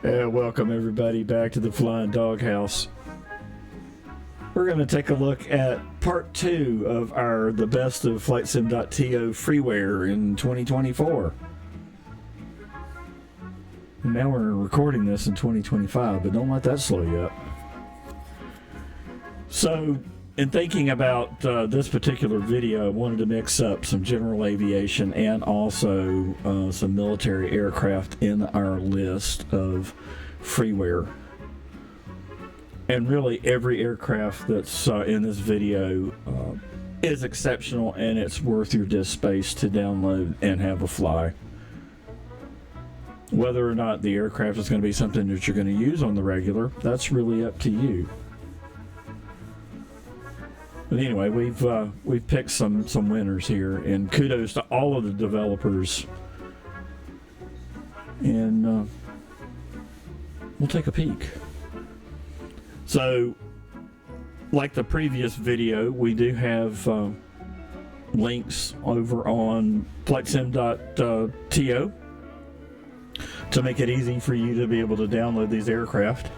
Welcome everybody back to the Flying Doghouse. We're going to take a look at part 2 of our The Best of Flightsim.to freeware in 2024. And now we're recording this in 2025, but don't let that slow you up. So, in thinking about this particular video, I wanted to mix up some general aviation and also some military aircraft in our list of freeware. And really, every aircraft that's in this video is exceptional, and it's worth your disk space to download and have a fly. Whether or not the aircraft is going to be something that you're going to use on the regular, that's really up to you. But anyway, we've picked some winners here, and kudos to all of the developers. And we'll take a peek. So, like the previous video, we do have links over on Flightsim.to to make it easy for you to be able to download these aircraft.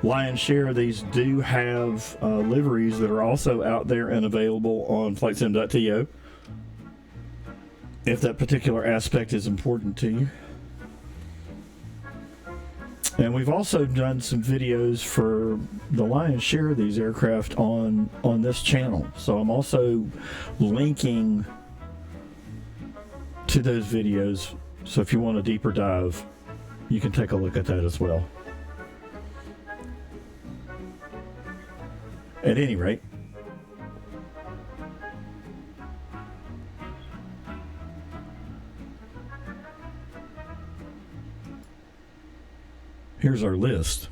Lion's share of these do have liveries that are also out there and available on Flightsim.to, if that particular aspect is important to you. And we've also done some videos for the lion's share of these aircraft on this channel. So I'm also linking to those videos. So if you want a deeper dive, you can take a look at that as well. At any rate, here's our list.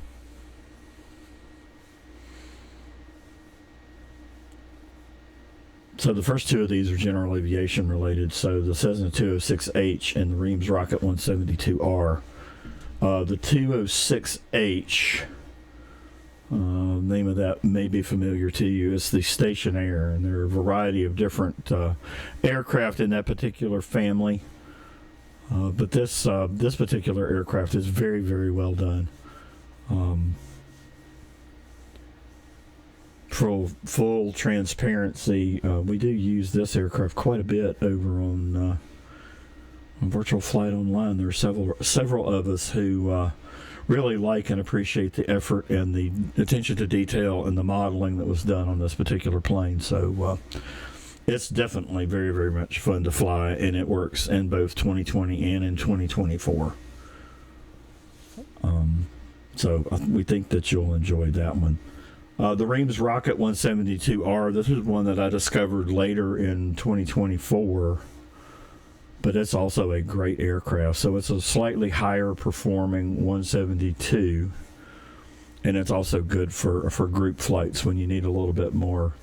So the first two of these are general aviation related. So the Cessna 206H and the Reims Rocket 172R. The 206H, name of that may be familiar to you. It's the Stationair, and there are a variety of different aircraft in that particular family. But this particular aircraft is very, very well done. For full transparency, we do use this aircraft quite a bit over on Virtual Flight Online. There are several of us who really like and appreciate the effort and the attention to detail and the modeling that was done on this particular plane. So it's definitely very, very much fun to fly, and it works in both 2020 and in 2024. So we think that you'll enjoy that one. The Reims Rocket 172R, this is one that I discovered later in 2024, but it's also a great aircraft. So it's a slightly higher performing 172, and it's also good for group flights when you need a little bit more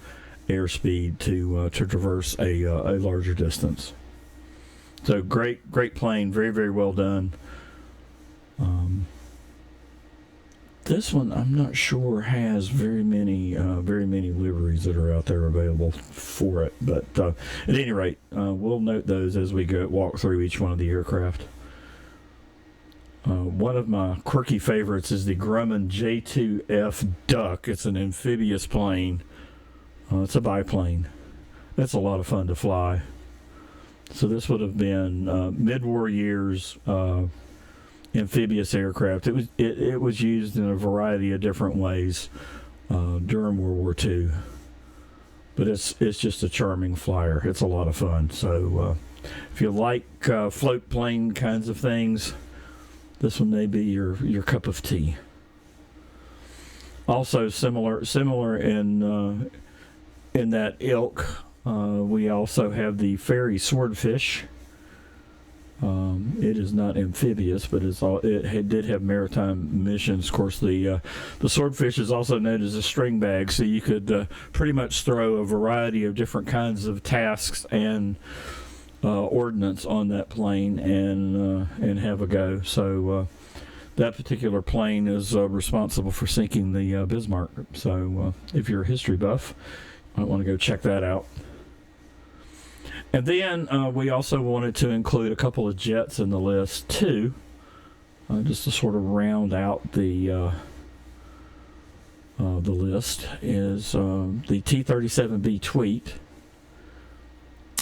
airspeed to traverse a larger distance. So great plane, very, very well done. This one I'm not sure has very many liveries that are out there available for it, but at any rate, we'll note those as we walk through each one of the aircraft. One of my quirky favorites is the Grumman J2F Duck. It's an amphibious plane. It's a biplane. It's a lot of fun to fly. So this would have been mid-war years amphibious aircraft. It was used in a variety of different ways during World War II. But it's just a charming flyer. It's a lot of fun. So if you like float plane kinds of things, this one may be your cup of tea. Also similar in that ilk, we also have the Fairey Swordfish. It is not amphibious, but it did have maritime missions. Of course, the Swordfish is also known as a string bag, so you could pretty much throw a variety of different kinds of tasks and ordnance on that plane and have a go. So that particular plane is responsible for sinking the Bismarck. So if you're a history buff, you might want to go check that out. And then we also wanted to include a couple of jets in the list too. just to sort of round out the list, is the T-37B Tweet,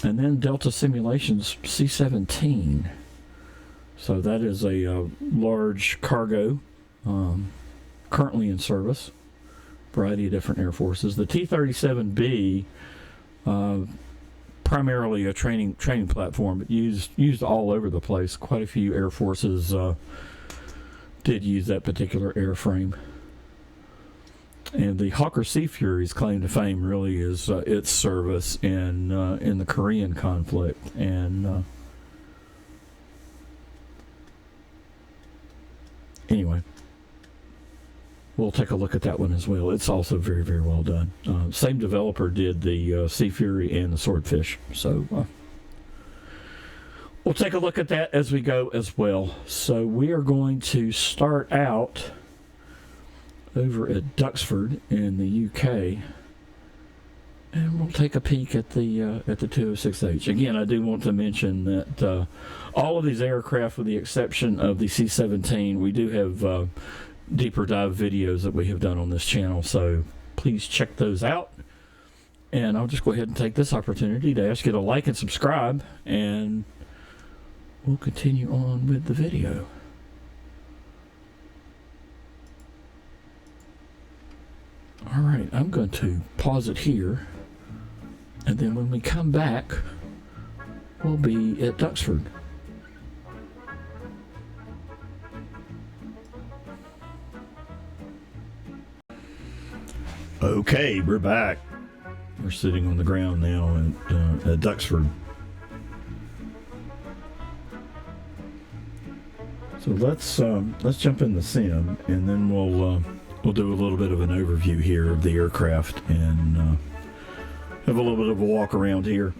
and then Delta Simulations C-17. So that is a large cargo currently in service, variety of different air forces. The T-37B, primarily a training platform, but used all over the place. Quite a few air forces did use that particular airframe. And the Hawker Sea Fury's claim to fame really is its service in the Korean conflict. And anyway, we'll take a look at that one as well. It's also very, very well done. Same developer did the Sea Fury and the Swordfish. So we'll take a look at that as we go as well. So we are going to start out over at Duxford in the UK, and we'll take a peek at the 206H. Again, I do want to mention that all of these aircraft, with the exception of the C-17, we do have deeper dive videos that we have done on this channel, so please check those out. And I'll just go ahead and take this opportunity to ask you to like and subscribe, and we'll continue on with the video. All right, I'm going to pause it here, and then when we come back, we'll be at Duxford. Okay, we're back. We're sitting on the ground now at Duxford. So let's jump in the sim, and then we'll do a little bit of an overview here of the aircraft and have a little bit of a walk around here.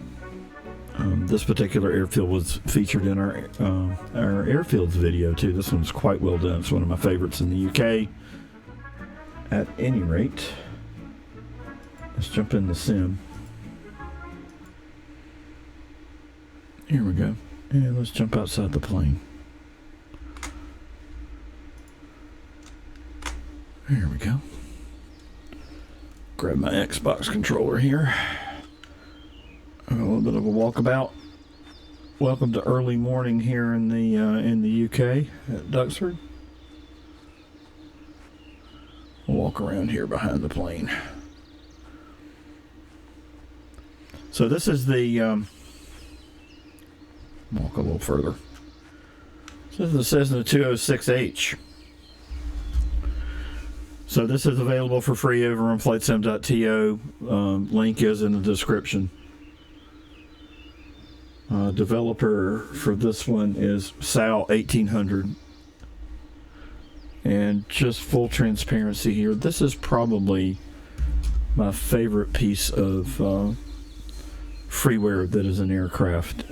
This particular airfield was featured in our airfields video too. This one's quite well done. It's one of my favorites in the UK. At any rate, let's jump in the sim. Here we go. And let's jump outside the plane. Here we go. Grab my Xbox controller here. A little bit of a walkabout. Welcome to early morning here in the UK at Duxford. We'll walk around here behind the plane. So this is the walk a little further. This is the Cessna 206H. So this is available for free over on Flightsim.to. Link is in the description. Developer for this one is Sal 1800. And just full transparency here, this is probably my favorite piece of freeware that is an aircraft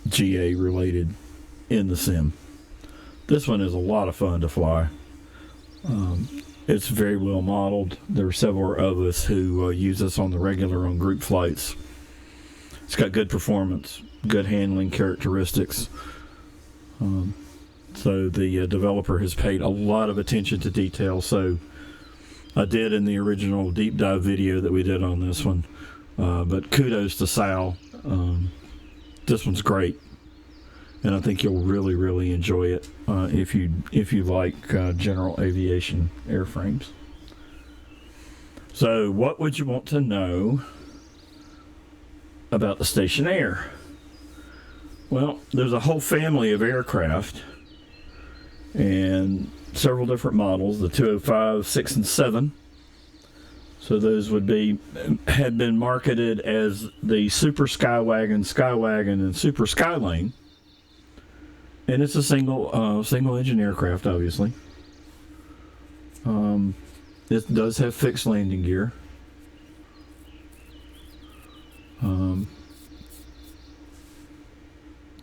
GA related in the sim. This one is a lot of fun to fly. It's very well modeled. There are several of us who use this on the regular on group flights. It's got good performance, good handling characteristics. So the developer has paid a lot of attention to detail. So I did in the original deep dive video that we did on this one. But kudos to Sal. This one's great. And I think you'll really, really enjoy it if you like general aviation airframes. So, what would you want to know about the Stationair? Well, there's a whole family of aircraft and several different models. The 205, 6, and 7. So those had been marketed as the Super Skywagon, and Super Skylane. And it's a single engine aircraft, obviously. It does have fixed landing gear.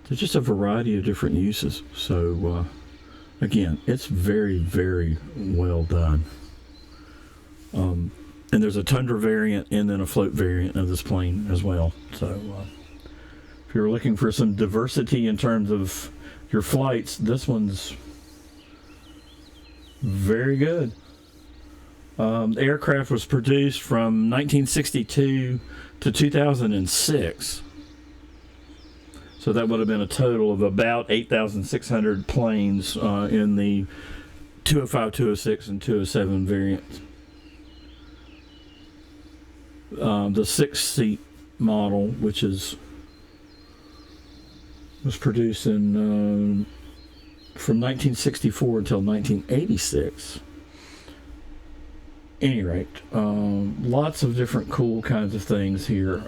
There's just a variety of different uses. So, again, it's very, very well done. And there's a Tundra variant and then a float variant of this plane as well. So, if you're looking for some diversity in terms of your flights, this one's very good. The aircraft was produced from 1962 to 2006. So that would have been a total of about 8,600 planes in the 205, 206, and 207 variants. The 6-seat model, which was produced in from 1964 until 1986. Any rate, lots of different cool kinds of things here.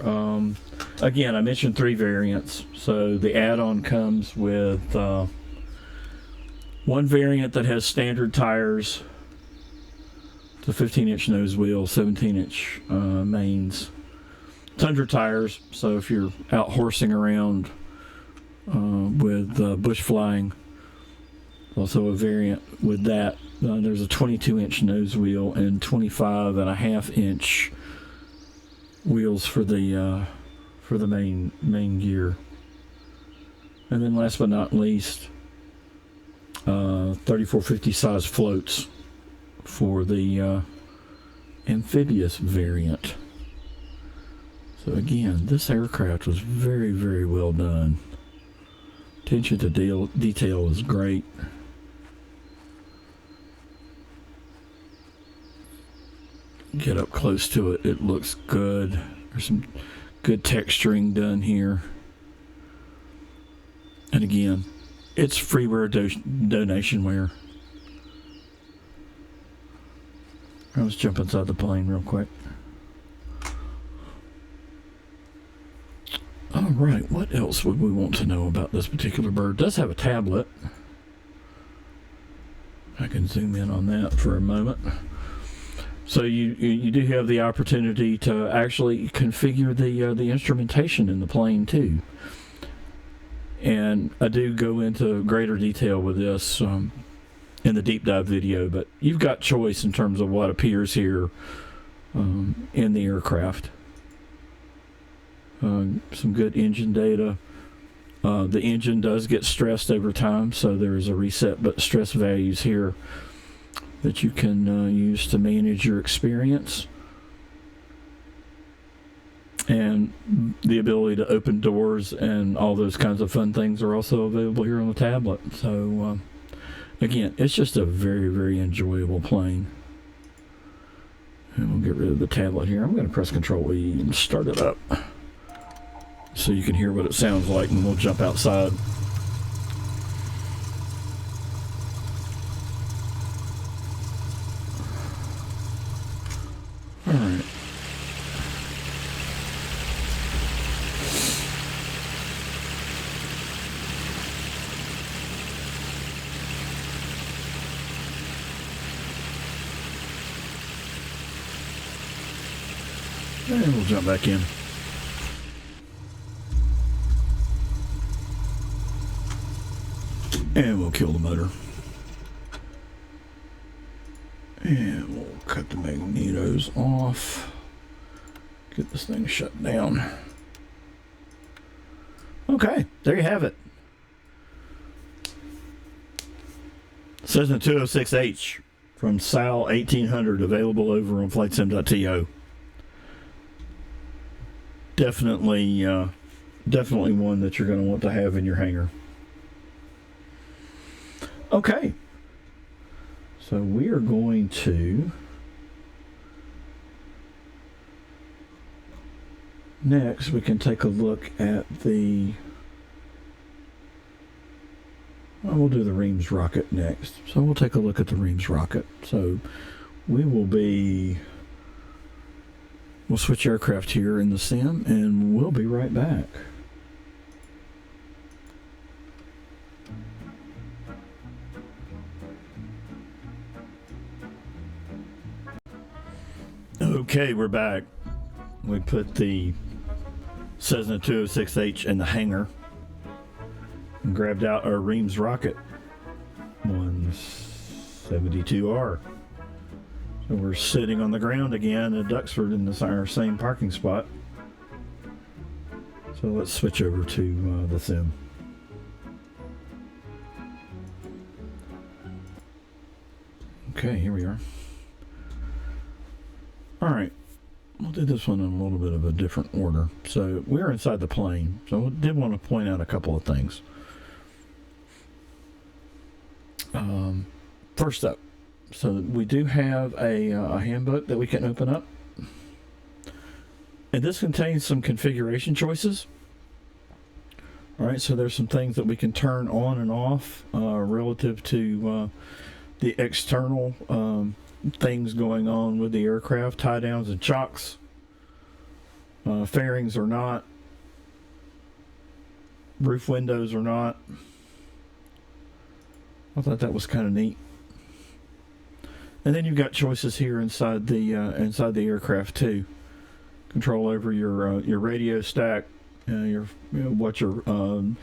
Again, I mentioned 3 variants. So the add-on comes with one variant that has standard tires, the 15-inch nose wheel, 17-inch mains, Tundra tires. So if you're out horsing around with bush flying, also a variant with that. There's a 22-inch nose wheel and 25.5-inch wheels for the main gear. And then last but not least, 3450 size floats for the amphibious variant. So again, this aircraft was very, very well done. Attention to detail is great. Get up close to it, it looks good. There's some good texturing done here. And again, it's freeware donationware. Let's jump inside the plane real quick. Alright, what else would we want to know about this particular bird? It does have a tablet. I can zoom in on that for a moment. So you do have the opportunity to actually configure the instrumentation in the plane too. And I do go into greater detail with this in the deep dive video, but you've got choice in terms of what appears here in the aircraft. Some good engine data. The engine does get stressed over time, so there is a reset but stress values here that you can use to manage your experience. And the ability to open doors and all those kinds of fun things are also available here on the tablet. So again, it's just a very, very enjoyable plane. And we'll get rid of the tablet here. I'm going to press Control E and start it up so you can hear what it sounds like, and we'll jump outside. All right. And we'll jump back in. And we'll kill the motor. And we'll cut the magnetos off. Get this thing shut down. Okay, there you have it. Cessna 206H from Sal 1800, available over on Flightsim.to. Definitely one that you're going to want to have in your hangar. Okay, so we are going to next we can take a look at the we'll do the Reims Rocket next. So we'll take a look at the Reims Rocket. So we'll switch aircraft here in the sim, and we'll be right back. Okay, we're back. We put the Cessna 206H in the hangar and grabbed out our Reims Rocket 172R. So we're sitting on the ground again at Duxford in our same parking spot. So let's switch over to the sim. Okay, here we are. All right, we'll do this one in a little bit of a different order. So we're inside the plane. So I did want to point out a couple of things. First up, so we do have a handbook that we can open up. And this contains some configuration choices. All right, so there's some things that we can turn on and off relative to the external things going on with the aircraft, tie downs and chocks, fairings or not, roof windows or not. I thought that was kind of neat. And then you've got choices here inside the aircraft too. Control over your radio stack, what your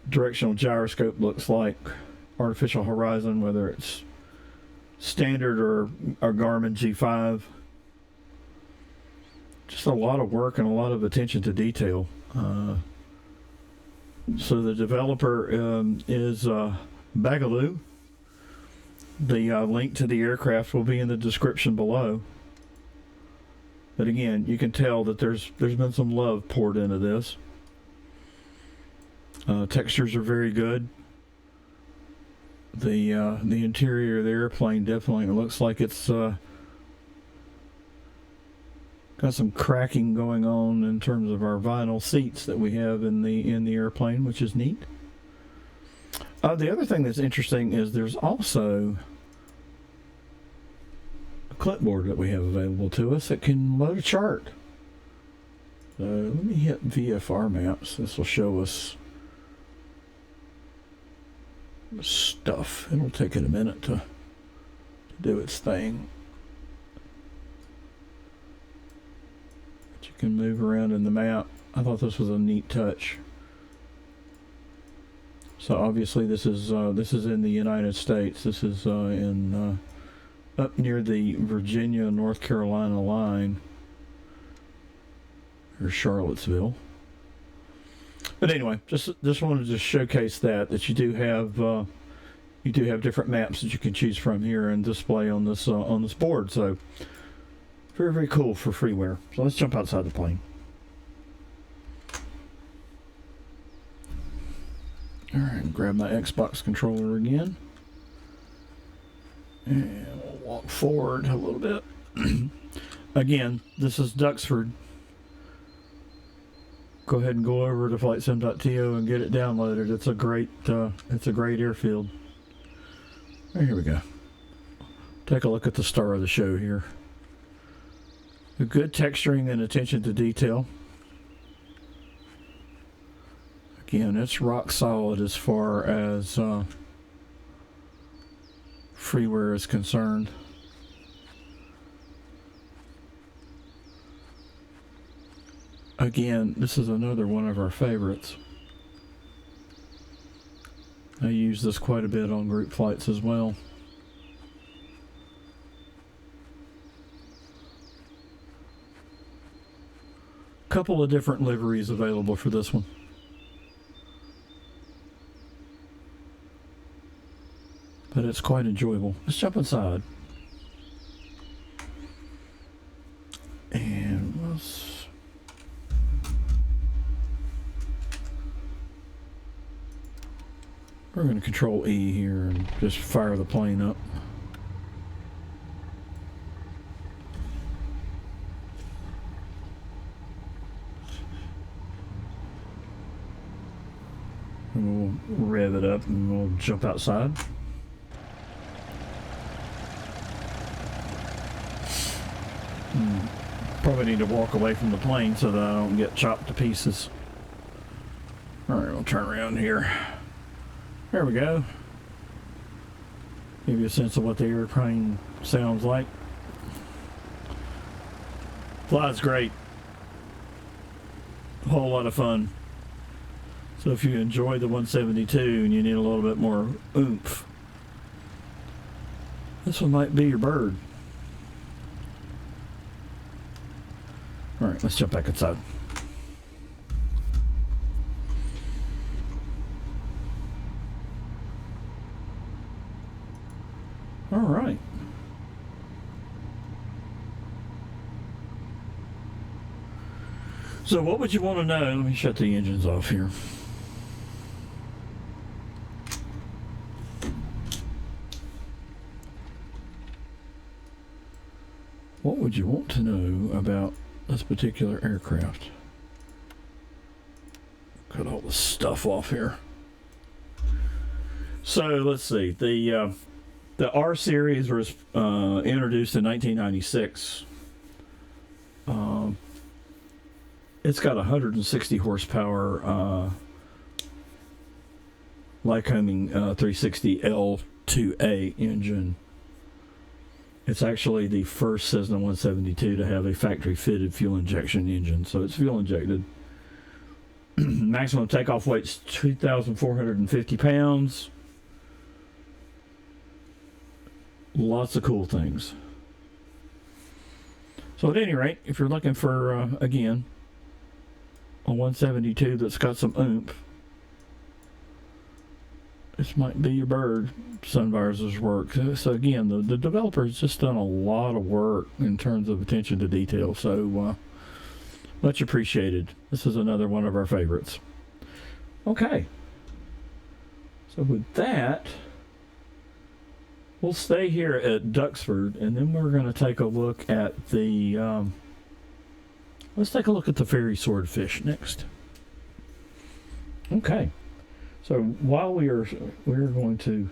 directional gyroscope looks like, artificial horizon, whether it's standard or Garmin G5. Just a lot of work and a lot of attention to detail. So the developer is Bagolu. The link to the aircraft will be in the description below. But again, you can tell that there's been some love poured into this. Textures are very good. The interior of the airplane definitely looks like it's got some cracking going on in terms of our vinyl seats that we have in the airplane, which is neat. The other thing that's interesting is there's also a clipboard that we have available to us that can load a chart. So let me hit VFR maps. This will show us stuff. It'll take it a minute to do its thing. But you can move around in the map. I thought this was a neat touch. So obviously this is in the United States. This is in up near the Virginia North Carolina line, or Charlottesville. But anyway, just wanted to showcase that you do have different maps that you can choose from here and display on this board. So very, very cool for freeware. So let's jump outside the plane. All right, grab my Xbox controller again, and we'll walk forward a little bit. Again, this is Duxford. Go ahead and go over to Flightsim.to and get it downloaded. It's a great airfield. Right, here we go. Take a look at the star of the show here. A good texturing and attention to detail. Again, it's rock solid as far as freeware is concerned. Again, this is another one of our favorites. I use this quite a bit on group flights as well. Couple of different liveries available for this one. But it's quite enjoyable. Let's jump inside. And we're going to control E here and just fire the plane up. And we'll rev it up and we'll jump outside. Probably need to walk away from the plane so that I don't get chopped to pieces. Alright, we'll turn around here. There we go. Give you a sense of what the airplane sounds like. Flies great. A whole lot of fun. So if you enjoy the 172 and you need a little bit more oomph, this one might be your bird. Alright, let's jump back inside. All right. So what would you want to know? Let me shut the engines off here. What would you want to know about this particular aircraft? Cut all the stuff off here. So let's see. The R series was introduced in 1996. It's got 160 horsepower Lycoming 360 L2A engine. It's actually the first Cessna 172 to have a factory-fitted fuel injection engine, so it's fuel injected. Maximum takeoff weight's 2,450 pounds. Lots of cool things. So at any rate, if you're looking for, again, a 172 that's got some oomph, this might be your bird. Sunvisor's work. So again, the developer's just done a lot of work in terms of attention to detail. So much appreciated. This is another one of our favorites. Okay. So with that, we'll stay here at Duxford, and then we're going to take a look at the let's take a look at the Fairey Swordfish next. Okay. So while we're going to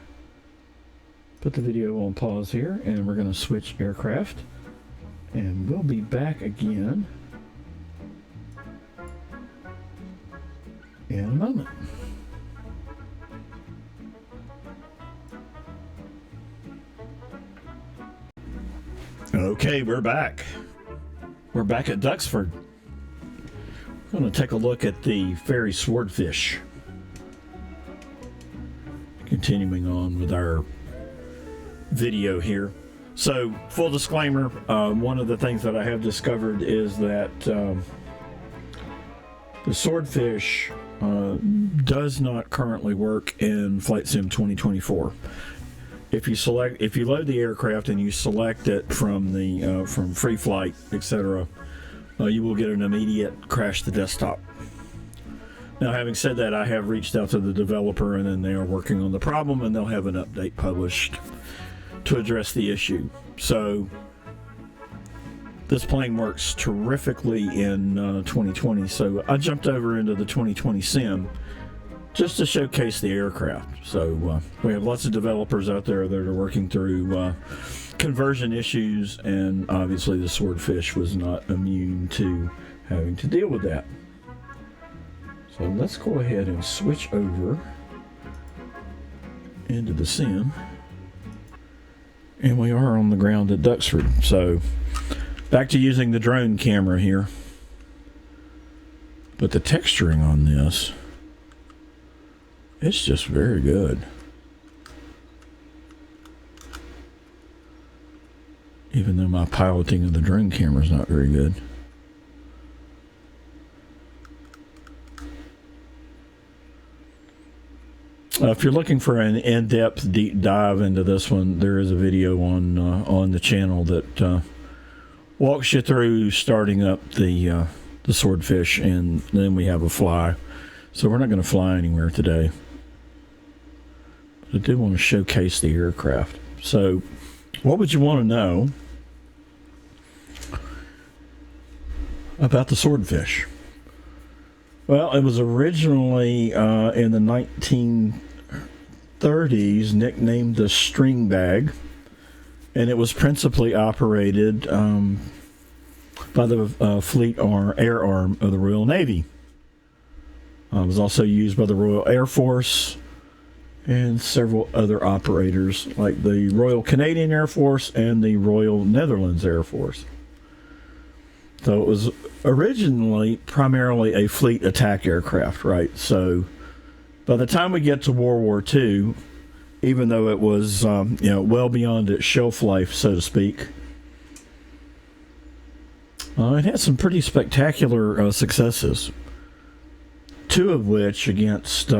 put the video on pause here, and we're going to switch aircraft, and we'll be back again in a moment. Okay, we're back. We're back at Duxford. We're going to take a look at the Fairey Swordfish. Continuing on with our video here. So, full disclaimer, one of the things that I have discovered is that the Swordfish does not currently work in Flightsim 2024. If you load the aircraft and you select it from the from Free Flight, etc., you will get an immediate crash to desktop. Now, having said that, I have reached out to the developer, and then they are working on the problem, and they'll have an update published to address the issue. So this plane works terrifically in 2020. So I jumped over into the 2020 sim just to showcase the aircraft. So we have lots of developers out there that are working through conversion issues, and obviously the Swordfish was not immune to having to deal with that. So let's go ahead and switch over into the sim. And we are on the ground at Duxford. So back to using the drone camera here. But the texturing on this, it's just very good. Even though my piloting of the drone camera is not very good. If you're looking for an in-depth deep dive into this one, there is a video on the channel that walks you through starting up the Swordfish, and then we have a fly. So we're not going to fly anywhere today. But I do want to showcase the aircraft. So what would you want to know about the Swordfish? Well, it was originally in the 1930s nicknamed the String Bag, and it was principally operated by the Fleet Air Arm of the Royal Navy. It was also used by the Royal Air Force and several other operators like the Royal Canadian Air Force and the Royal Netherlands Air Force. So it was originally primarily a fleet attack aircraft, right? So by the time we get to World War II, even though it was well beyond its shelf life, so to speak, it had some pretty spectacular successes. Two of which against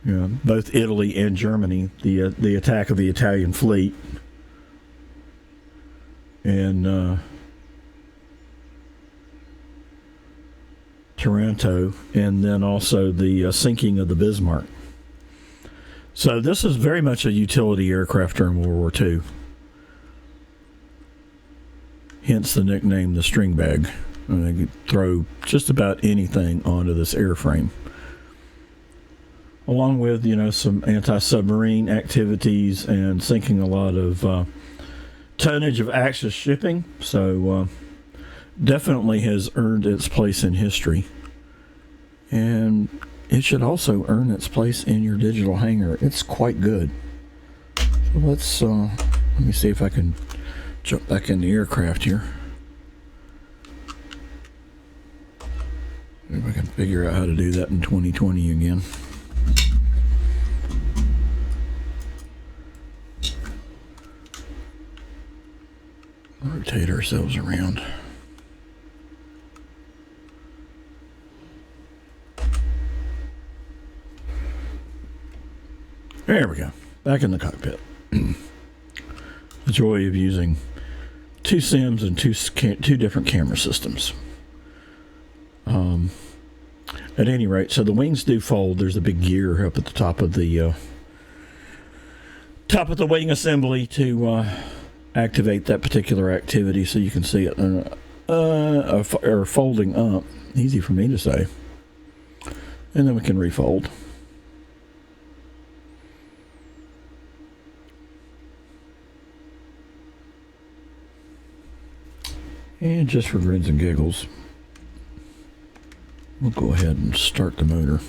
both Italy and Germany, the attack of the Italian fleet, and Taranto, and then also the sinking of the Bismarck. So this is very much a utility aircraft during World War II. Hence the nickname the string bag. They could throw just about anything onto this airframe. Along with, some anti-submarine activities and sinking a lot of tonnage of Axis shipping. So definitely has earned its place in history. And it should also earn its place in your digital hangar. It's quite good. So let me see if I can jump back in the aircraft here. If I can figure out how to do that in 2020 again. Rotate ourselves around. There we go. Back in the cockpit. The joy of using two sims and two different camera systems. At any rate, so the wings do fold. There's a big gear up at the top of the wing assembly to activate that particular activity, so you can see it or folding up. Easy for me to say. And then we can refold. And just for grins and giggles, we'll go ahead and start the motor.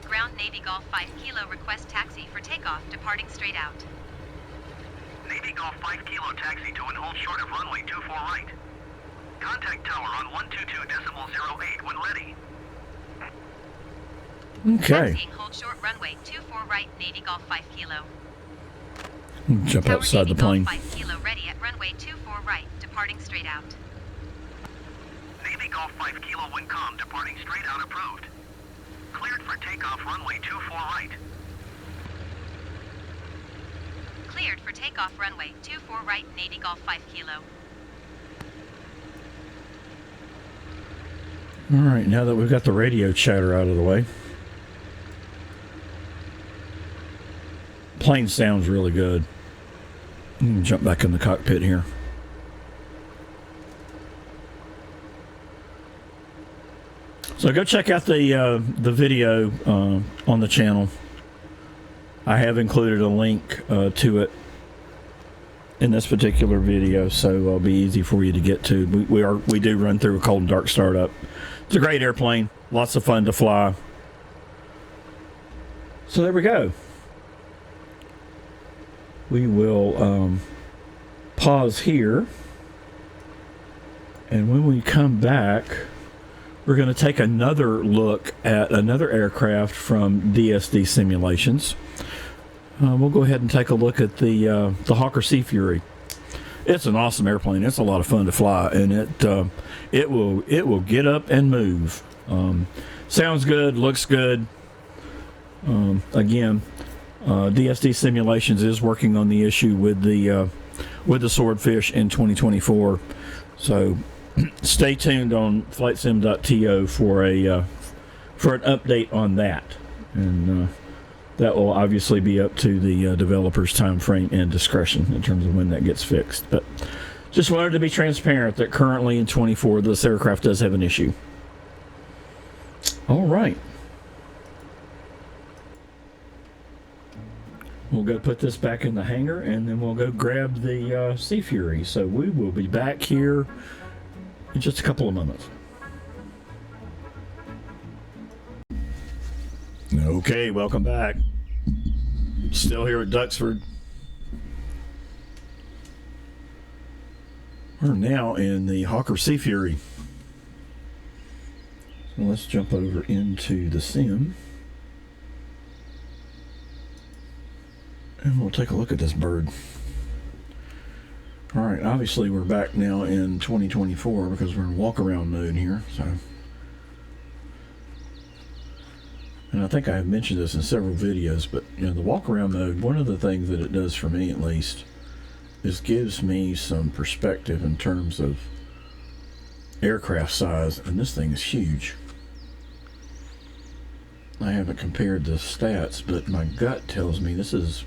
Ground Navy Golf 5 Kilo request taxi for takeoff, departing straight out. Navy Golf 5 Kilo taxi to and hold short of runway 24 right. Contact tower on 122.08 when ready. Okay. Taxiing, hold short runway 24 right, Navy Golf 5 Kilo. Jump Tower outside Navy the plane. Golf 5 Kilo ready at runway 24 right, departing straight out. Navy Golf 5 Kilo when calm, departing straight out approved. Cleared for takeoff runway 24 right. Cleared for takeoff runway 24 right, Navy Golf 5 Kilo. All right, now that we've got the radio chatter out of the way, plane sounds really good. Jump back in the cockpit here. So go check out the video on the channel. I have included a link to it in this particular video, so it'll be easy for you to get to. We do run through a cold and dark startup. It's a great airplane, lots of fun to fly. So there we go. We will pause here, and when we come back, we're going to take another look at another aircraft from DSD Simulations. We'll go ahead and take a look at the Hawker Sea Fury. It's an awesome airplane. It's a lot of fun to fly, and it will get up and move. Sounds good, looks good. Again, DSD Simulations is working on the issue with the Swordfish in 2024. So stay tuned on Flightsim.to for an update on that, and that will obviously be up to the developer's time frame and discretion in terms of when that gets fixed. But just wanted to be transparent that currently in 24 this aircraft does have an issue. All right. We'll go put this back in the hangar, and then we'll go grab the Sea Fury. So we will be back here in just a couple of moments. Okay, welcome back. Still here at Duxford. We're now in the Hawker Sea Fury. So let's jump over into the sim. And we'll take a look at this bird. All right, obviously we're back now in 2024 because we're in walk-around mode here. So and I think I have mentioned this in several videos, but you know, the walk around mode, one of the things that it does for me at least is gives me some perspective in terms of aircraft size, and this thing is huge. I haven't compared the stats, but my gut tells me this is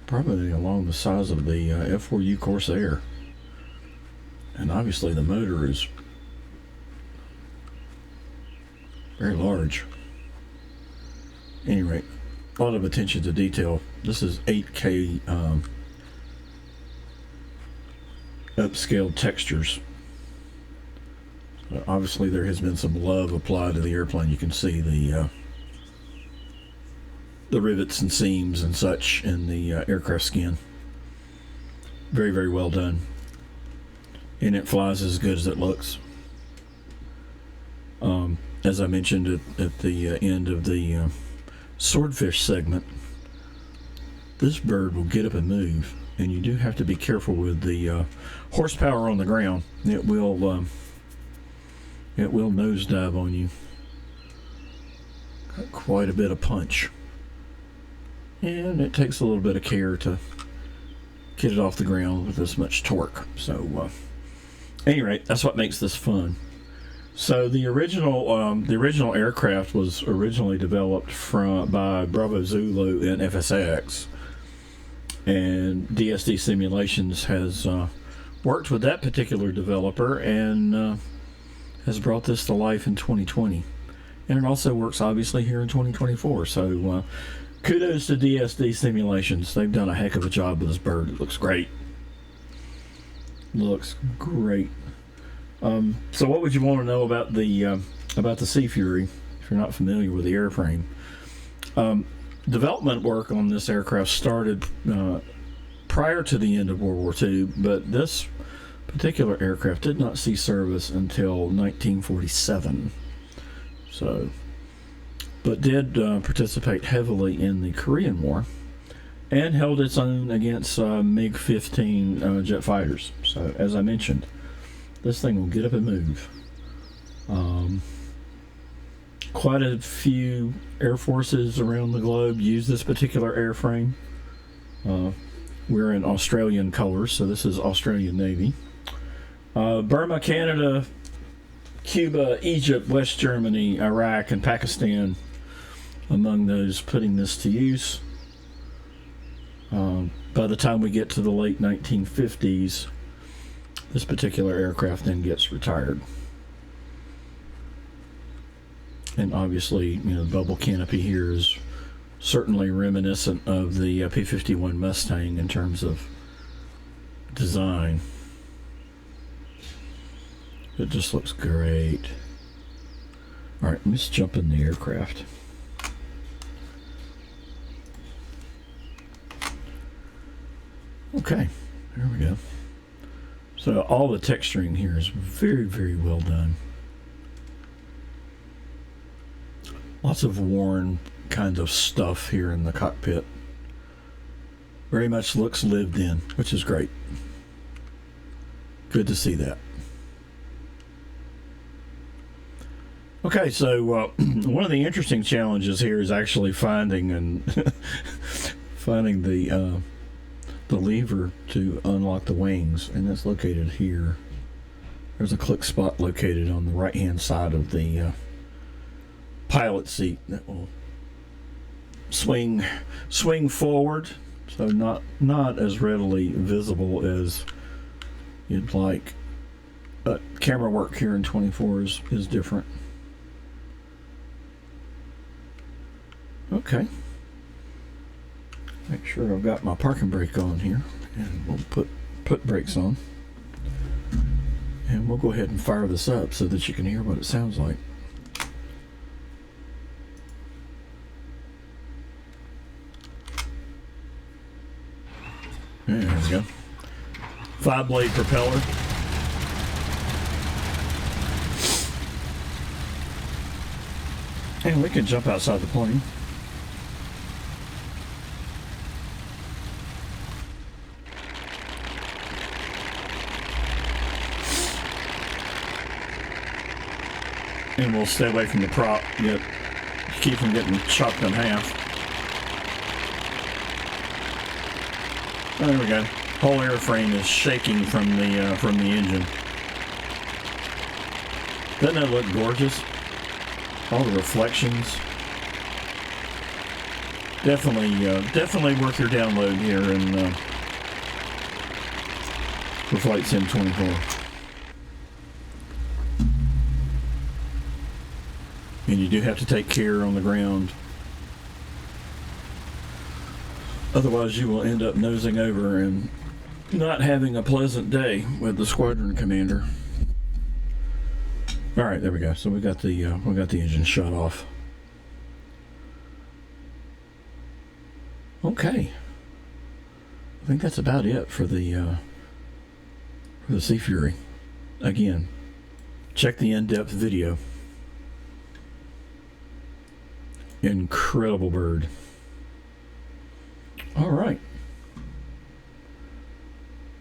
probably along the size of the F4U Corsair. And obviously the motor is very large. At any rate, a lot of attention to detail. This is 8K upscaled textures. Obviously there has been some love applied to the airplane. You can see the rivets and seams and such in the aircraft skin. Very, very well done. And it flies as good as it looks. As I mentioned at the end of the swordfish segment, this bird will get up and move, and you do have to be careful with the horsepower on the ground. It will nosedive on you. Got quite a bit of punch. And it takes a little bit of care to get it off the ground with this much torque. So, at any rate, that's what makes this fun. So the original aircraft was originally developed by Bravo Zulu and FSX, and DSD Simulations has worked with that particular developer and has brought this to life in 2020, and it also works obviously here in 2024. So. Kudos to DSD Simulations. They've done a heck of a job with this bird. It looks great. Looks great. So what would you want to know about the Sea Fury if you're not familiar with the airframe? Development work on this aircraft started prior to the end of World War II, but this particular aircraft did not see service until 1947. But did participate heavily in the Korean War and held its own against MiG-15 jet fighters. So, as I mentioned, this thing will get up and move. Quite a few air forces around the globe use this particular airframe. We're in Australian colors, so this is Australian Navy. Burma, Canada, Cuba, Egypt, West Germany, Iraq, and Pakistan among those putting this to use. By the time we get to the late 1950s, this particular aircraft then gets retired. And obviously, you know, the bubble canopy here is certainly reminiscent of the P-51 Mustang in terms of design. It just looks great. Alright, let's jump in the aircraft. Okay, there we go. So all the texturing here is very, very well done. Lots of worn kind of stuff here in the cockpit. Very much looks lived in, which is great. Good to see that. Okay, so one of the interesting challenges here is actually finding finding the lever to unlock the wings, and that's located here. There's a click spot located on the right hand side of the pilot seat that will swing forward, so not as readily visible as you'd like, but camera work here in 24 is different. Okay, make sure I've got my parking brake on here, and we'll put brakes on, and we'll go ahead and fire this up so that you can hear what it sounds like. There we go. 5-blade propeller. And we can jump outside the plane. And we'll stay away from the prop, get keep from getting chopped in half. Oh, there we go. Whole airframe is shaking from the engine. Doesn't that look gorgeous? All the reflections. Definitely worth your download here in for Flightsim.to. And you do have to take care on the ground. Otherwise, you will end up nosing over and not having a pleasant day with the squadron commander. All right, there we go. So we got the engine shut off. Okay. I think that's about it for the Sea Fury. Again, check the in-depth video. Incredible bird. All right.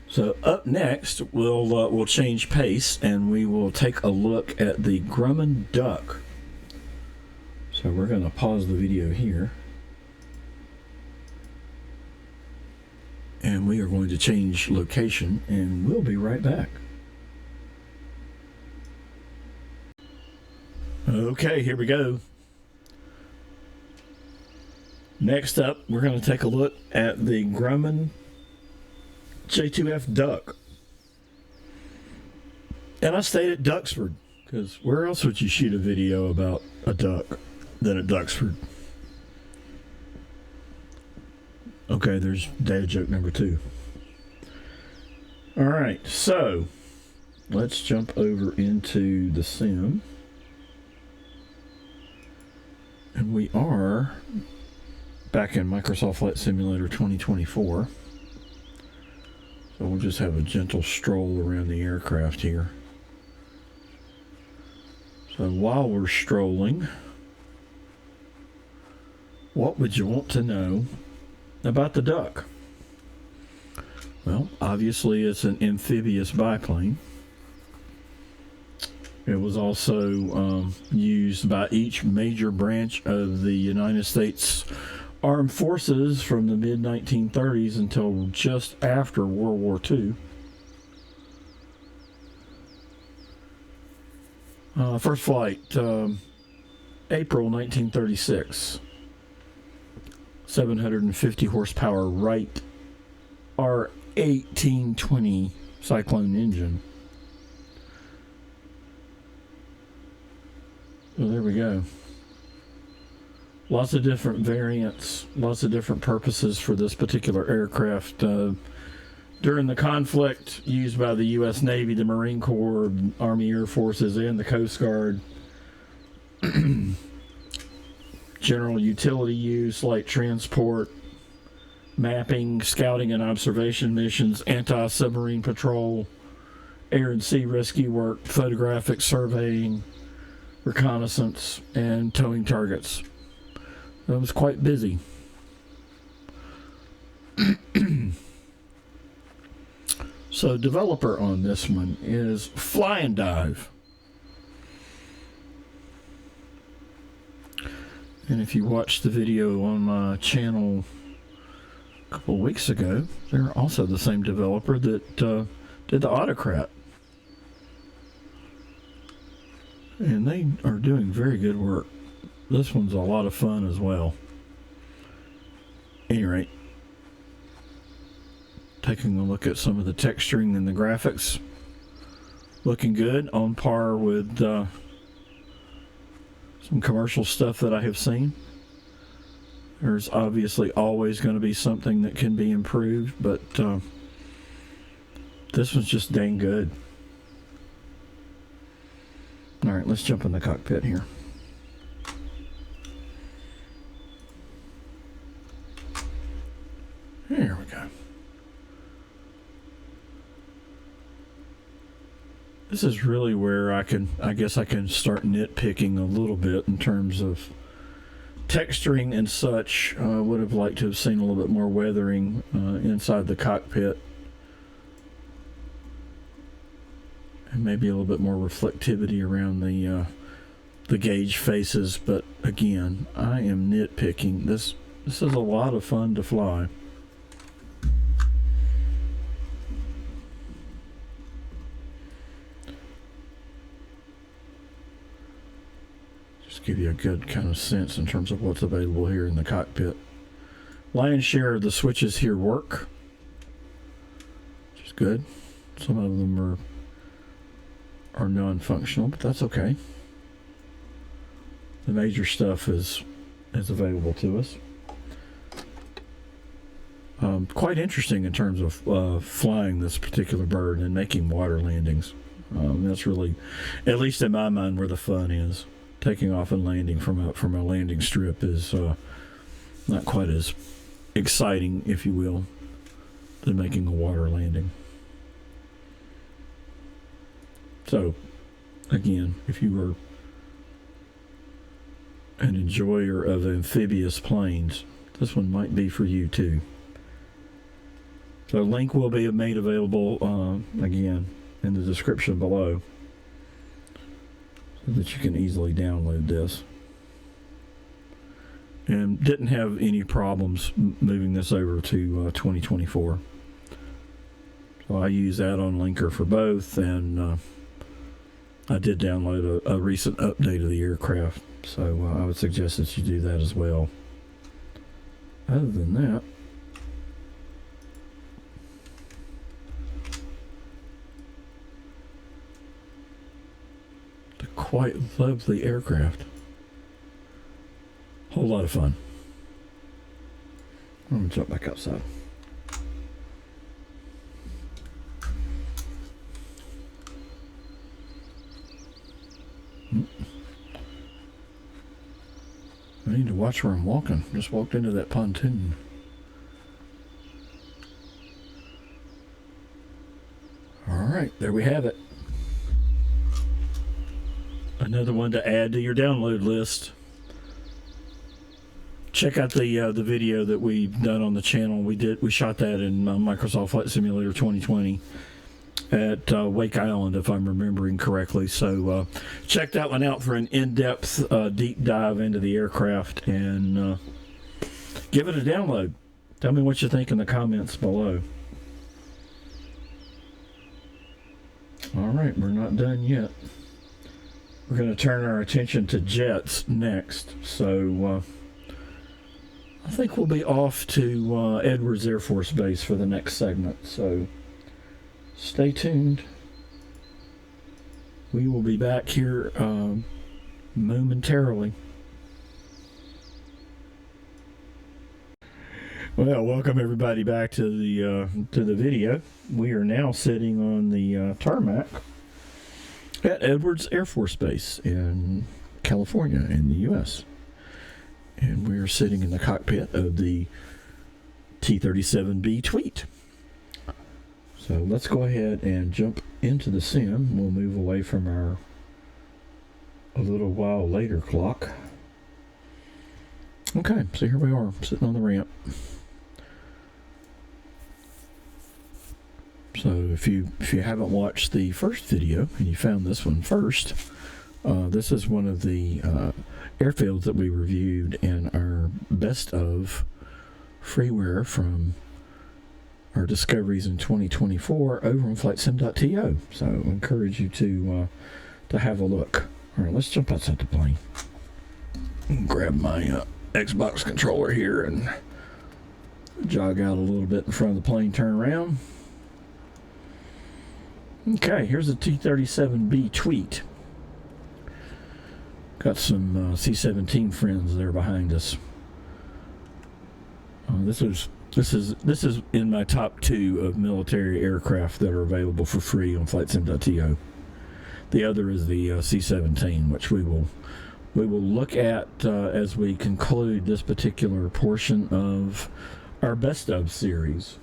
So up next, we'll change pace and we will take a look at the Grumman Duck. So we're going to pause the video here. And we are going to change location and we'll be right back. Okay, here we go. Next up, we're going to take a look at the Grumman J2F Duck. And I stayed at Duxford, because where else would you shoot a video about a duck than at Duxford? Okay, there's dad joke number 2. Alright, so let's jump over into the sim. And we are back in Microsoft Flight Simulator 2024. So we'll just have a gentle stroll around the aircraft here. So while we're strolling, what would you want to know about the Duck? Well, obviously it's an amphibious biplane. It was also used by each major branch of the United States Armed Forces from the mid-1930s until just after World War II. First flight, April 1936. 750 horsepower Wright R1820 Cyclone engine. So there we go. Lots of different variants, lots of different purposes for this particular aircraft. During the conflict, used by the U.S. Navy, the Marine Corps, Army Air Forces, and the Coast Guard. General utility use, light transport, mapping, scouting and observation missions, anti-submarine patrol, air and sea rescue work, photographic surveying, reconnaissance, and towing targets. It was quite busy. So developer on this one is Flyndive. And if you watched the video on my channel a couple of weeks ago, they're also the same developer that did the Autocrat. And they are doing very good work. This one's a lot of fun as well. At any rate, taking a look at some of the texturing and the graphics. Looking good, on par with some commercial stuff that I have seen. There's obviously always going to be something that can be improved, but this one's just dang good. Alright, let's jump in the cockpit here. Here we go. This is really where I guess I can start nitpicking a little bit in terms of texturing and such. I would have liked to have seen a little bit more weathering inside the cockpit. And maybe a little bit more reflectivity around the the gauge faces, but again, I am nitpicking. This is a lot of fun to fly. Just give you a good kind of sense in terms of what's available here in the cockpit. Lion's share of the switches here work, which is good. Some of them are non-functional, but that's okay. The major stuff is available to us. Quite interesting in terms of flying this particular bird and making water landings. That's really, at least in my mind, where the fun is. Taking off and landing from a landing strip is not quite as exciting, if you will, than making a water landing. So, again, if you were an enjoyer of amphibious planes, this one might be for you too. So, a link will be made available again in the description below, so that you can easily download this. And didn't have any problems moving this over to 2024. So I use add-on linker for both, and I did download a recent update of the aircraft, so I would suggest that you do that as well. Other than that, the quite lovely aircraft. Whole lot of fun. I'm going to jump back outside. I need to watch where I'm walking. Just walked into that pontoon. Alright, there we have it. Another one to add to your download list. Check out the video that we've done on the channel. We shot that in Microsoft Flight Simulator 2020 at Wake Island, if I'm remembering correctly. So check that one out for an in-depth deep dive into the aircraft, and give it a download. Tell me what you think in the comments below. All right, we're not done yet. We're going to turn our attention to jets next. So I think we'll be off to Edwards Air Force Base for the next segment. So stay tuned. We will be back here momentarily. Well, welcome everybody back to the video. We are now sitting on the tarmac at Edwards Air Force Base in California in the U.S. And we are sitting in the cockpit of the T-37B Tweet. So let's go ahead and jump into the sim. We'll move away from our a little while later clock. Okay, so here we are, sitting on the ramp. So if you haven't watched the first video and you found this one first, this is one of the airfields that we reviewed in our best of freeware from our discoveries in 2024 over on Flightsim.to. So I encourage you to have a look. All right, let's jump outside the plane. Grab my Xbox controller here and jog out a little bit in front of the plane, turn around. Okay, here's the T-37B Tweet. Got some C-17 friends there behind us. This is in my top 2 of military aircraft that are available for free on Flightsim.to. The other is the C-17, which we will look at as we conclude this particular portion of our best of series.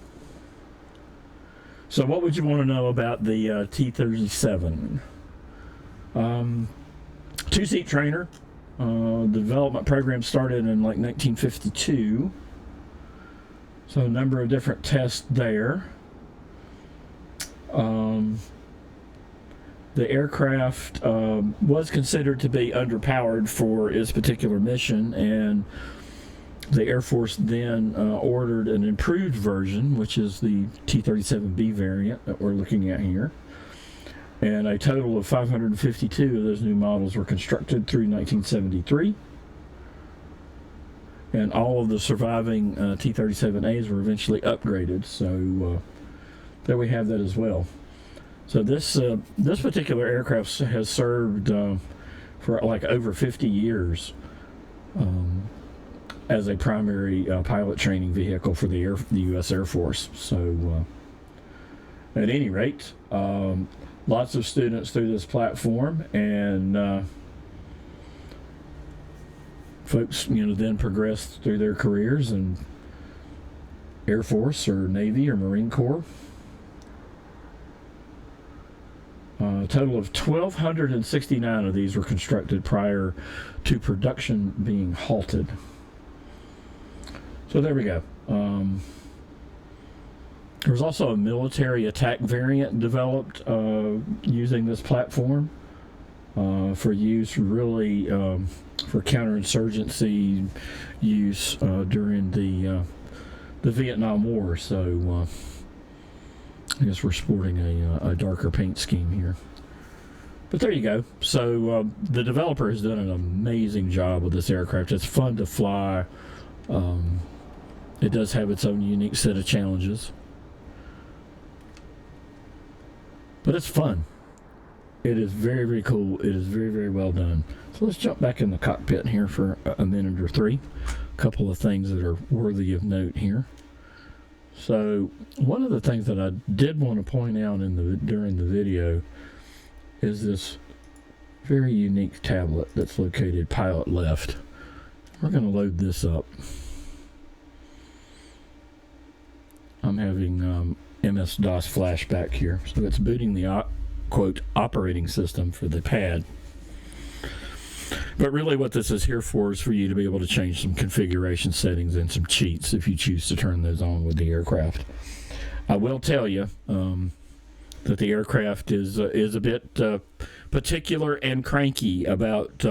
So what would you want to know about the T-37? 2-seat trainer. The development program started in like 1952. So a number of different tests there. The aircraft was considered to be underpowered for its particular mission, and the Air Force then ordered an improved version, which is the T-37B variant that we're looking at here. And a total of 552 of those new models were constructed through 1973. And all of the surviving T-37As were eventually upgraded. So there we have that as well. So this particular aircraft has served for like over 50 years as a primary pilot training vehicle for the U.S. Air Force. So at any rate, lots of students through this platform, and folks, then progress through their careers in Air Force or Navy or Marine Corps. A total of 1,269 of these were constructed prior to production being halted. So there we go. There was also a military attack variant developed using this platform for use really for counterinsurgency use during the Vietnam War. So I guess we're sporting a darker paint scheme here. But there you go. So the developer has done an amazing job with this aircraft. It's fun to fly. It does have its own unique set of challenges. But it's fun. It is very, very cool. It is very, very well done. So let's jump back in the cockpit here for a minute or three. A couple of things that are worthy of note here. So one of the things that I did want to point out during the video is this very unique tablet that's located pilot left. We're going to load this up. I'm having MS-DOS flashback here. So it's booting the quote operating system for the pad. But really what this is here for is for you to be able to change some configuration settings and some cheats if you choose to turn those on with the aircraft. I will tell you that the aircraft is a bit particular and cranky about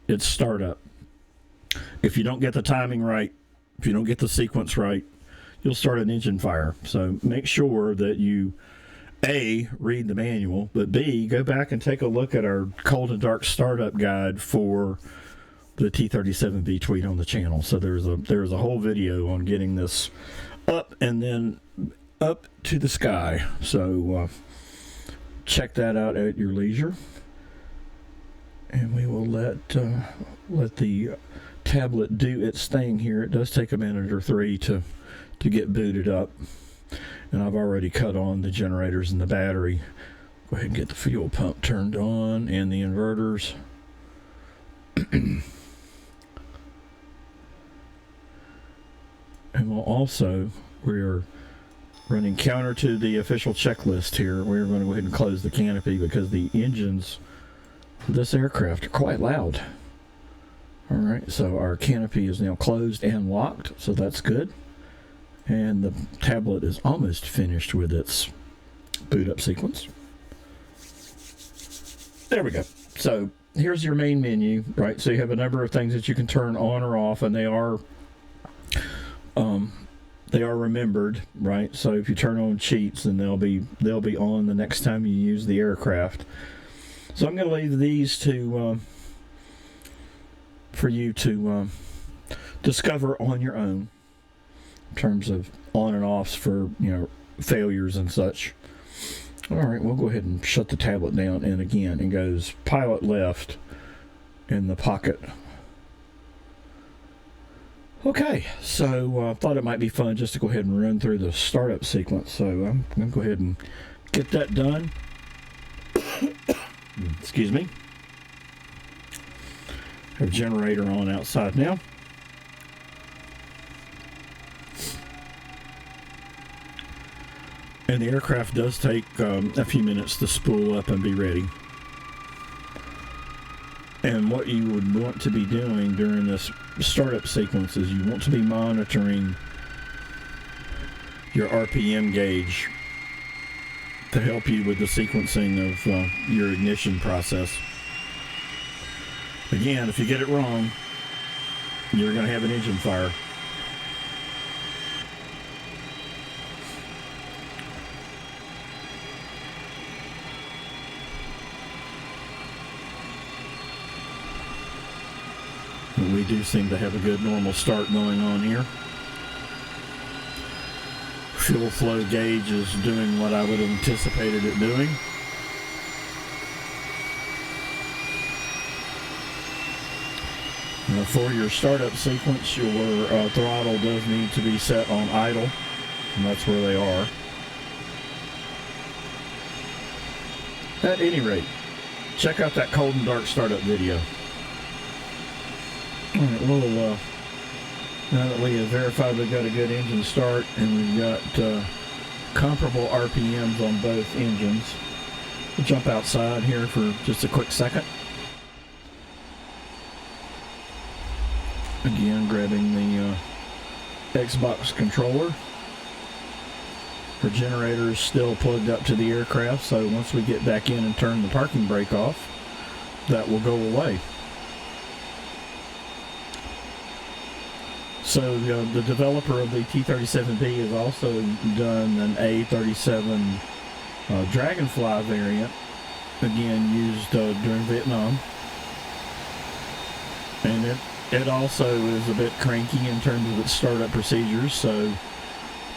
its startup. If you don't get the timing right, if you don't get the sequence right, you'll start an engine fire. So make sure that you A, read the manual, but B, go back and take a look at our cold and dark startup guide for the T-37B Tweet on the channel. So there's a whole video on getting this up and then up to the sky. So check that out at your leisure. And we will let the tablet do its thing here. It does take a minute or three to get booted up. And I've already cut on the generators and the battery. Go ahead and get the fuel pump turned on and the inverters. And we're running counter to the official checklist here. We're going to go ahead and close the canopy because the engines for this aircraft are quite loud. All right, so our canopy is now closed and locked, so that's good. And the tablet is almost finished with its boot up sequence. There we go. So here's your main menu, right? So you have a number of things that you can turn on or off, and they are remembered, right? So if you turn on cheats, then they'll be on the next time you use the aircraft. So I'm going to leave these for you to discover on your own. In terms of on and offs for failures and such. All right, we'll go ahead and shut the tablet down, and again it goes pilot left in the pocket. Okay, so I thought it might be fun just to go ahead and run through the startup sequence. So I'm going to go ahead and get that done. Excuse me. Have a generator on outside now. And the aircraft does take a few minutes to spool up and be ready. And what you would want to be doing during this startup sequence is you want to be monitoring your RPM gauge to help you with the sequencing of your ignition process. Again, if you get it wrong, you're going to have an engine fire. We do seem to have a good normal start going on here. Fuel flow gauge is doing what I would have anticipated it doing. For your startup sequence, your throttle does need to be set on idle, and that's where they are. At any rate, check out that cold and dark startup video. All right, well, now that we have verified we've got a good engine start and we've got comparable RPMs on both engines, we'll jump outside here for just a quick second. Again, grabbing the Xbox controller. Her generator is still plugged up to the aircraft, so once we get back in and turn the parking brake off, that will go away. So the developer of the T-37B has also done an A-37 Dragonfly variant, again used during Vietnam. And it also is a bit cranky in terms of its startup procedures, so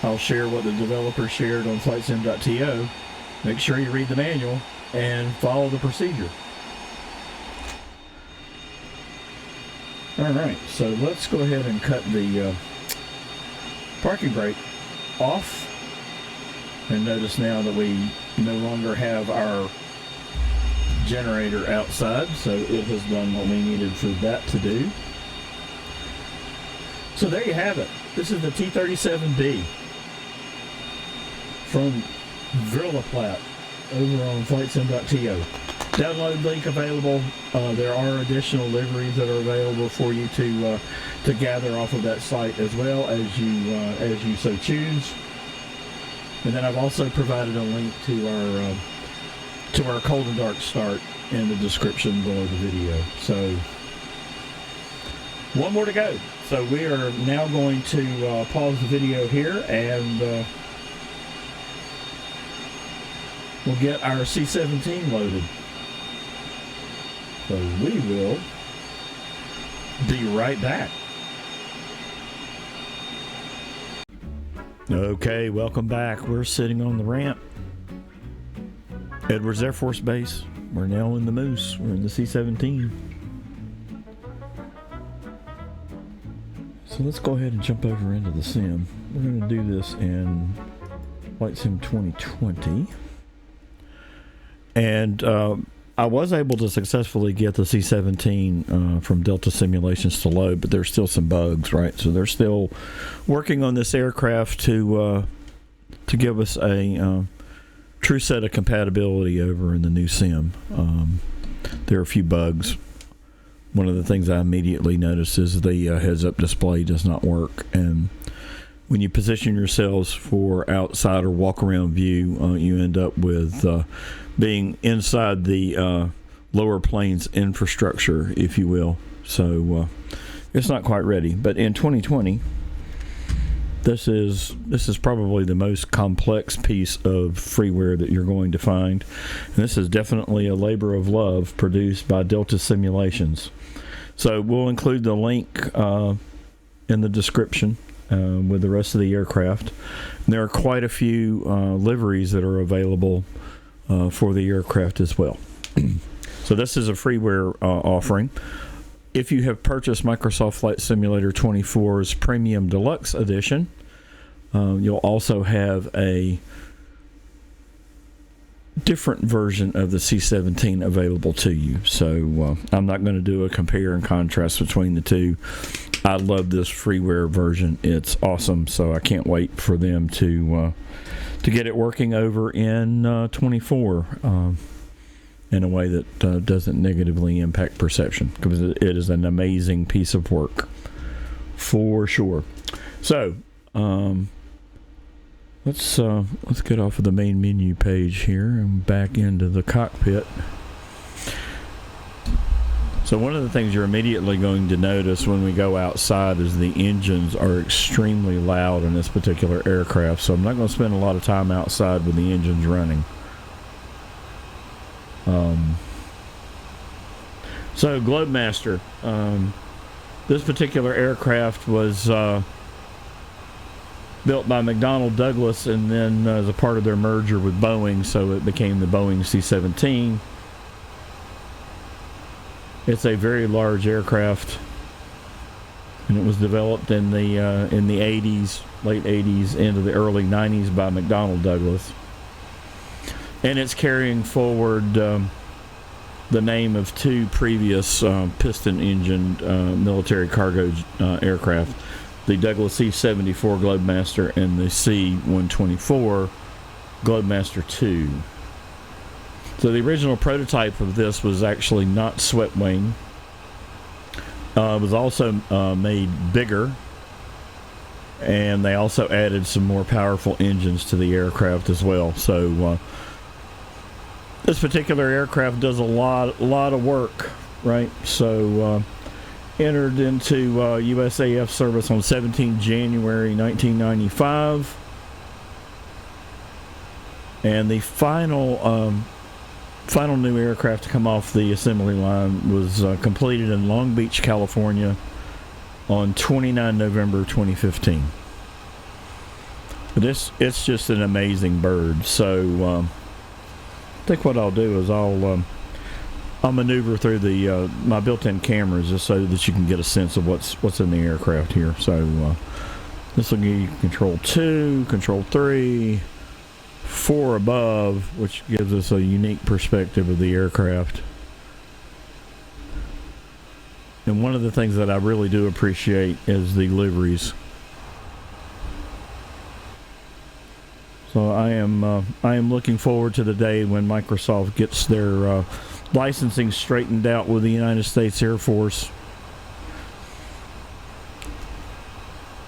I'll share what the developer shared on Flightsim.to. Make sure you read the manual and follow the procedure. Alright, so let's go ahead and cut the parking brake off. And notice now that we no longer have our generator outside, so it has done what we needed for that to do. So there you have it. This is the T-37B from Verlaplat over on Flightsim.to. Download link available. There are additional liveries that are available for you to gather off of that site as well as you so choose. And then I've also provided a link to our cold and dark start in the description below the video. So one more to go. So we are now going to pause the video here and we'll get our C-17 loaded. So we will be right back. Okay, welcome back. We're sitting on the ramp. Edwards Air Force Base. We're now in the Moose. We're in the C-17. So let's go ahead and jump over into the sim. We're going to do this in Flightsim 2020. And I was able to successfully get the C-17 from Delta Simulations to load, but there's still some bugs, right? So they're still working on this aircraft to give us a true set of compatibility over in the new sim. There are a few bugs. One of the things I immediately noticed is the heads-up display does not work, and when you position yourselves for outside or walk-around view, you end up with being inside the lower planes infrastructure, if you will. So it's not quite ready. But in 2020, this is probably the most complex piece of freeware that you're going to find. And this is definitely a labor of love produced by Delta Simulations. So we'll include the link in the description with the rest of the aircraft. And there are quite a few liveries that are available for the aircraft as well. So this is a freeware offering. If you have purchased Microsoft Flight Simulator 24's Premium Deluxe Edition, you'll also have a different version of the C-17 available to you. So I'm not going to do a compare and contrast between the two. I love this freeware version. It's awesome, so I can't wait for them to get it working over in 24 in a way that doesn't negatively impact perception, because it is an amazing piece of work for sure. So Let's get off of the main menu page here and back into the cockpit. So one of the things you're immediately going to notice when we go outside is the engines are extremely loud in this particular aircraft. So I'm not going to spend a lot of time outside with the engines running. So Globemaster, this particular aircraft was built by McDonnell Douglas and then as a part of their merger with Boeing, so it became the Boeing C-17. It's a very large aircraft, and it was developed in the 80s, late 80s into the early 90s by McDonnell Douglas. And it's carrying forward the name of two previous piston-engined military cargo aircraft, the Douglas C-74 Globemaster and the C-124 Globemaster II. So the original prototype of this was actually not swept wing. It was also made bigger, and they also added some more powerful engines to the aircraft as well. So this particular aircraft does a lot of work, right? So entered into USAF service on 17 January 1995, and the final new aircraft to come off the assembly line was completed in Long Beach, California on 29 November 2015. But it's just an amazing bird. So I think what I'll do is I'll maneuver through the my built-in cameras just so that you can get a sense of what's in the aircraft here. So this will give you control 2, control 3, 4 above, which gives us a unique perspective of the aircraft. And one of the things that I really do appreciate is the liveries. So I am looking forward to the day when Microsoft gets their licensing straightened out with the United States Air Force,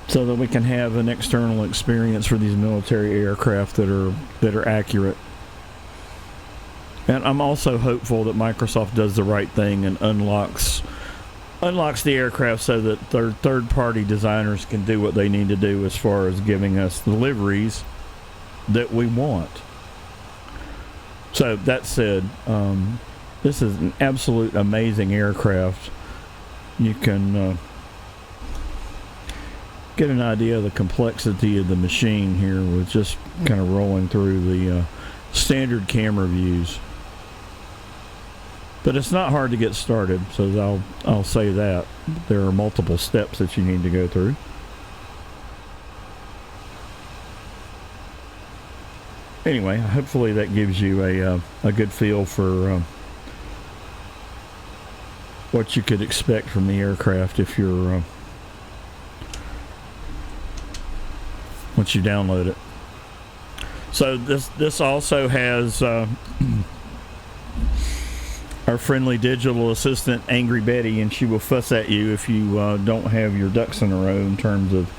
so that we can have an external experience for these military aircraft that are accurate. And I'm also hopeful that Microsoft does the right thing and unlocks the aircraft so that third-party designers can do what they need to do as far as giving us the liveries that we want. So that said, this is an absolute amazing aircraft. You can get an idea of the complexity of the machine here with just kind of rolling through the standard camera views. But it's not hard to get started, so I'll say that. There are multiple steps that you need to go through. Anyway, hopefully that gives you a good feel for what you could expect from the aircraft if you're once you download it. So this also has our friendly digital assistant, Angry Betty, and she will fuss at you if you don't have your ducks in a row in terms of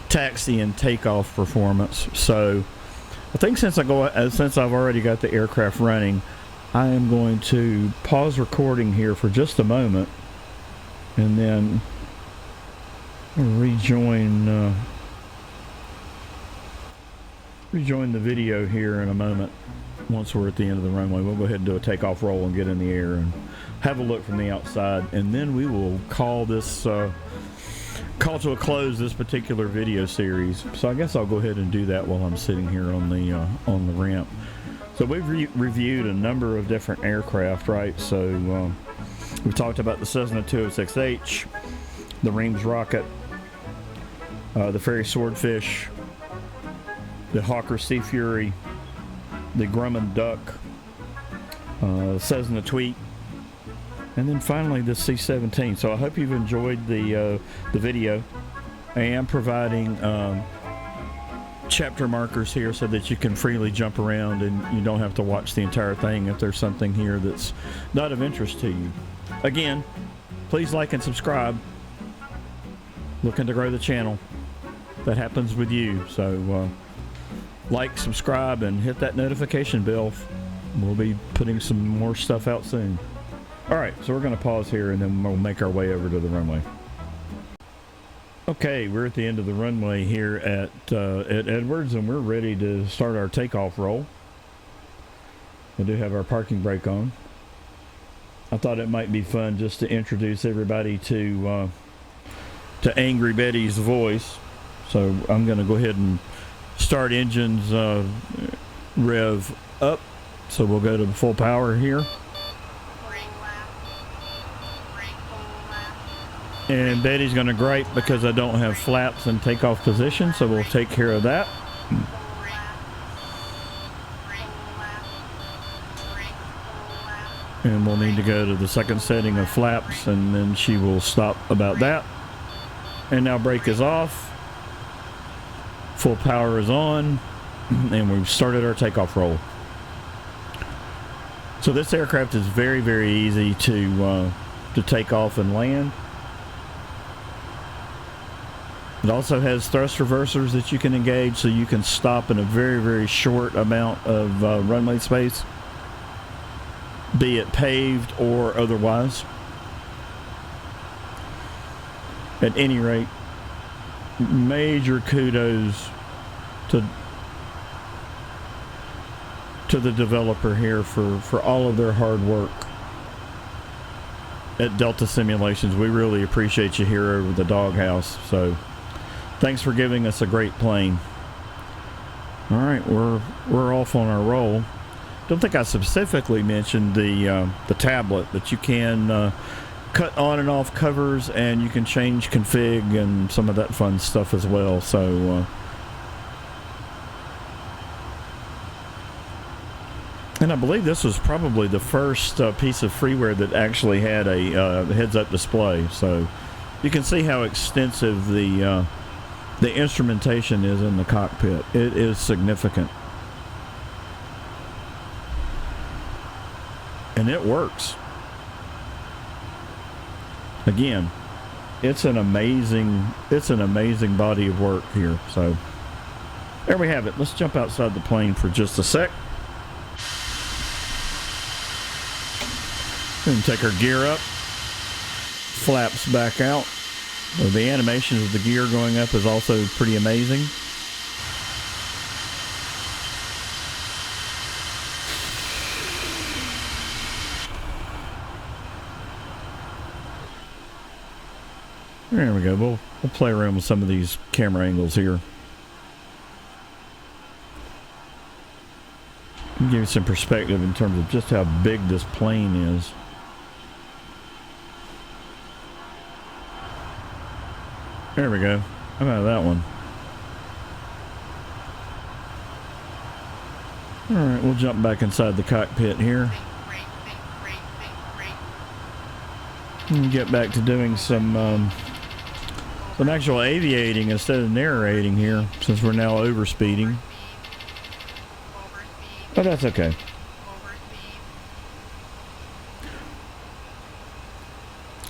taxi and takeoff performance. So I think since I've already got the aircraft running, I am going to pause recording here for just a moment and then rejoin the video here in a moment. Once we're at the end of the runway, we'll go ahead and do a takeoff roll and get in the air and have a look from the outside, and then we will call to a close this particular video series. So I guess I'll go ahead and do that while I'm sitting here on the ramp. So we've reviewed a number of different aircraft, right? So we talked about the Cessna 206H, the Reims Rocket, the Fairey Swordfish, the Hawker Sea Fury, the Grumman Duck, Cessna Tweet, and then finally the C-17. So I hope you've enjoyed the video. I am providing chapter markers here so that you can freely jump around and you don't have to watch the entire thing if there's something here that's not of interest to you. Again, please like and subscribe. Looking to grow the channel. That happens with you. So like, subscribe, and hit that notification bell. We'll be putting some more stuff out soon. All right, so we're going to pause here, and then we'll make our way over to the runway. Okay, we're at the end of the runway here at Edwards, and we're ready to start our takeoff roll. We do have our parking brake on. I thought it might be fun just to introduce everybody to Angry Betty's voice. So I'm going to go ahead and start engines rev up. So we'll go to full power here. And Betty's going to gripe because I don't have flaps in takeoff position, so we'll take care of that. And we'll need to go to the second setting of flaps, and then she will stop about that. And now brake is off. Full power is on. And we've started our takeoff roll. So this aircraft is very, very easy to take off and land. It also has thrust reversers that you can engage, so you can stop in a very, very short amount of runway space, be it paved or otherwise. At any rate, major kudos to the developer here for all of their hard work at Delta Simulations. We really appreciate you here over the doghouse. So thanks for giving us a great plane. All right, we're off on our roll. Don't think I specifically mentioned the tablet, but you can cut on and off covers, and you can change config and some of that fun stuff as well. So and I believe this was probably the first piece of freeware that actually had a heads-up display. So you can see how extensive the instrumentation is in the cockpit. It is significant. And it works. Again, it's an amazing body of work here. So there we have it. Let's jump outside the plane for just a sec. And take our gear up. Flaps back out. The animation of the gear going up is also pretty amazing. There we go. We'll play around with some of these camera angles here. Give you some perspective in terms of just how big this plane is. There we go. How about that one? Alright, we'll jump back inside the cockpit here. And get back to doing some actual aviating instead of narrating here, since we're now overspeeding. But that's okay.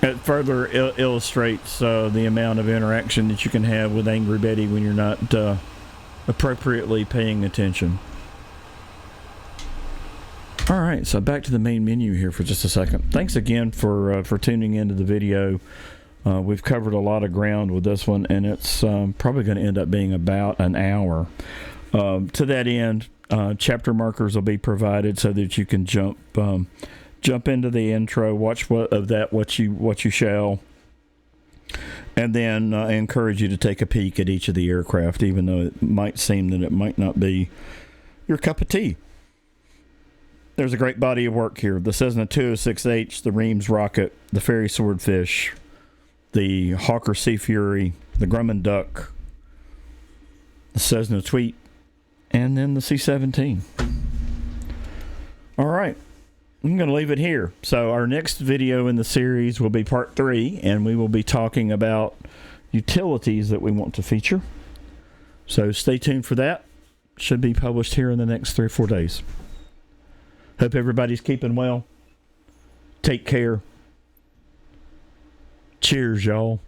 It further illustrates the amount of interaction that you can have with Angry Betty when you're not appropriately paying attention. All right, so back to the main menu here for just a second. Thanks again for tuning into the video. We've covered a lot of ground with this one, and it's probably going to end up being about an hour. To that end, chapter markers will be provided so that you can jump into the intro, watch what you shall, and then I encourage you to take a peek at each of the aircraft, even though it might seem that it might not be your cup of tea. There's a great body of work here. The Cessna 206H, the Reims Rocket, the Fairey Swordfish, the Hawker Sea Fury, the Grumman Duck, the Cessna Tweet, and then the C-17. All right. I'm going to leave it here. So our next video in the series will be part 3, and we will be talking about utilities that we want to feature. So stay tuned for that. Should be published here in the next 3 or 4 days. Hope everybody's keeping well. Take care. Cheers, y'all.